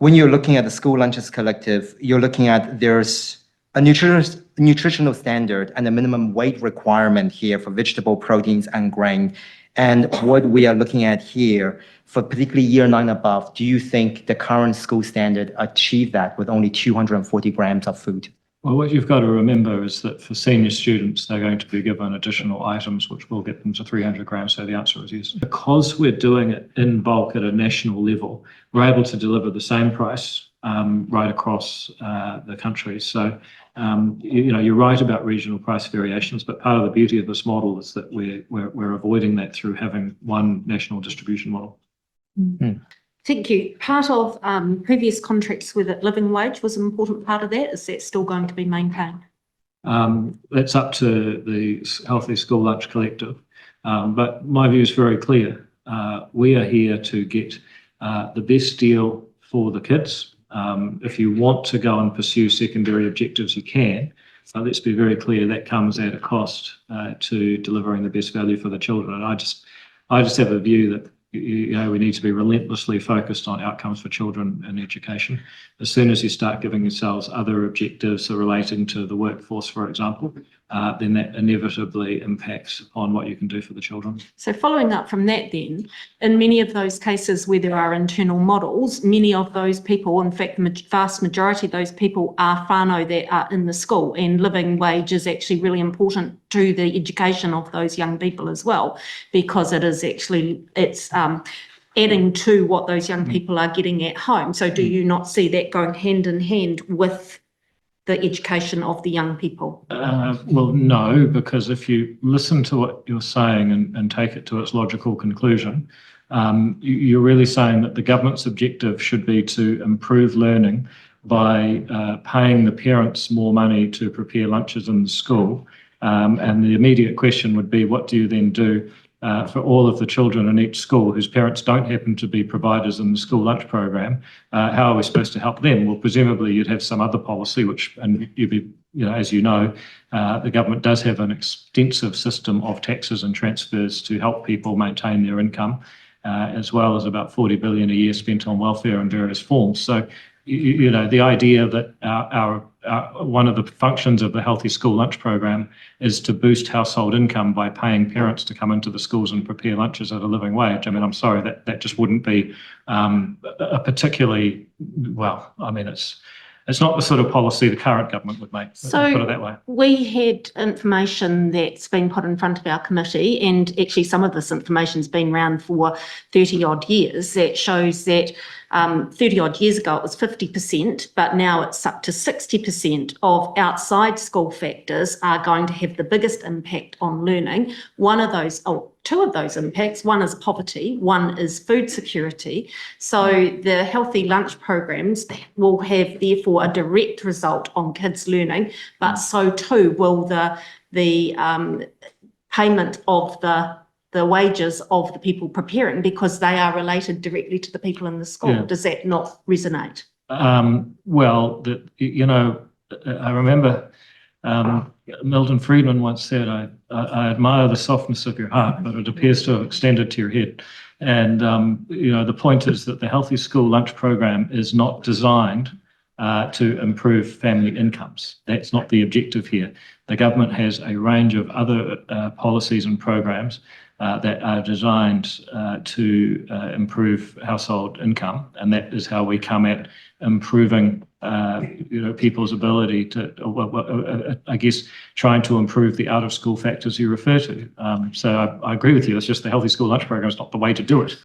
when you're looking at the School Lunches Collective, you're looking at there's a nutritional standard and a minimum weight requirement here for vegetable proteins and grain. And what we are looking at here, for particularly year 9 above, do you think the current school standard achieve that with only 240 grams of food? Well, what you've got to remember is that for senior students, they're going to be given additional items, which will get them to 300 grams. So the answer is yes. Because we're doing it in bulk at a national level, we're able to deliver the same price right across the country. So, you're right about regional price variations, but part of the beauty of this model is that we're avoiding that through having one national distribution model. Mm. Thank you. Part of previous contracts with living wage was an important part of that. Is that still going to be maintained? That's up to the Healthy School Lunch Collective. But my view is very clear. We are here to get the best deal for the kids. If you want to go and pursue secondary objectives, you can. Let's be very clear, that comes at a cost to delivering the best value for the children. And I just have a view that we need to be relentlessly focused on outcomes for children in education. As soon as you start giving yourselves other objectives relating to the workforce, for example, then that inevitably impacts on what you can do for the children. So following up from that then, in many of those cases where there are internal models, many of those people, in fact, the vast majority of those people are whānau that are in the school, and living wage is actually really important to the education of those young people as well, because it's adding to what those young people are getting at home. So do you not see that going hand in hand with the education of the young people? Well, no, because if you listen to what you're saying and take it to its logical conclusion, you're really saying that the government's objective should be to improve learning by paying the parents more money to prepare lunches in the school. And the immediate question would be, what do you then do for all of the children in each school whose parents don't happen to be providers in the school lunch program? How are we supposed to help them? Well, presumably you'd have some other policy, and you'd be, as you know, the government does have an extensive system of taxes and transfers to help people maintain their income, as well as about 40 billion a year spent on welfare in various forms. So, the idea that one of the functions of the Healthy School Lunch program is to boost household income by paying parents to come into the schools and prepare lunches at a living wage. I mean, I'm sorry, that just wouldn't be a particularly, well, I mean, it's not the sort of policy the current government would make, so put it that way. We had information that's been put in front of our committee, and actually some of this information's been around for 30 odd years, that shows that 30 odd years ago it was 50%, but now it's up to 60% of outside school factors are going to have the biggest impact on learning. Two of those impacts, one is poverty, one is food security. So the healthy lunch programs will have therefore a direct result on kids' learning, but so too will the payment of the wages of the people preparing, because they are related directly to the people in the school. Yeah. Does that not resonate? Well, I remember Milton Friedman once said, I admire the softness of your heart, but it appears to have extended to your head. And, the point is that the Healthy School Lunch program is not designed to improve family incomes. That's not the objective here. The government has a range of other policies and programs that are designed to improve household income, and that is how we come at improving people's ability to, I guess, trying to improve the out of school factors you refer to. So I agree with you. It's just the Healthy School Lunch program is not the way to do it.